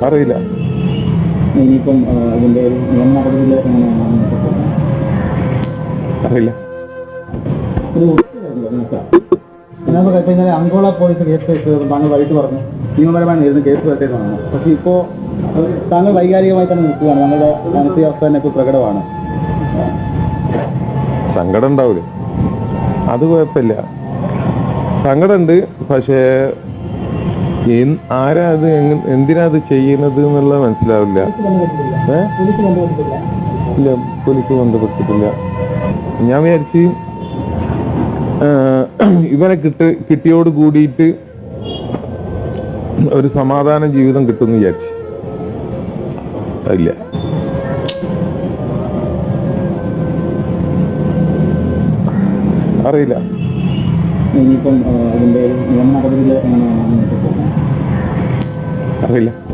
അറിയില്ല. ഇനിയിപ്പം ഇതിൻ്റെ ഒരു നിയമ നടപടികൾ എങ്ങനെയാണ്? അറിയില്ല. ഇന്നലെ അങ്കോള പോലീസ് കേസ് താങ്കൾ വൈകിട്ട് പറഞ്ഞു നിയമപരമായി നേരിടുന്ന കേസ് പറ്റേതാണ്. പക്ഷേ ഇപ്പോൾ താങ്കൾ വൈകാരികമായി തന്നെ നിൽക്കുകയാണ്. താങ്കളുടെ മാനസികാവസ്ഥ തന്നെ ഇപ്പോൾ പ്രകടമാണ്. സങ്കടം ഉണ്ടാവില്ല, അത് കുഴപ്പമില്ല. സങ്കടമുണ്ട്. പക്ഷേ ആരാ അത്, എന്തിനാ അത് ചെയ്യുന്നത് എന്നുള്ളത് മനസ്സിലാവില്ല. ഇല്ല, പോലീസ് ബന്ധപ്പെട്ടിട്ടില്ല. ഞാൻ വിചാരിച്ച് ഇവനെ കിട്ടിയോട് കൂടിയിട്ട് ഒരു സമാധാന ജീവിതം കിട്ടുമെന്ന് വിചാരിച്ചു. ഇല്ല. അറിയില്ല. ഇനിയിപ്പം ഇതിൻ്റെ നിയമ നടപടികൾ എങ്ങനെയാണ്? അറിയില്ല.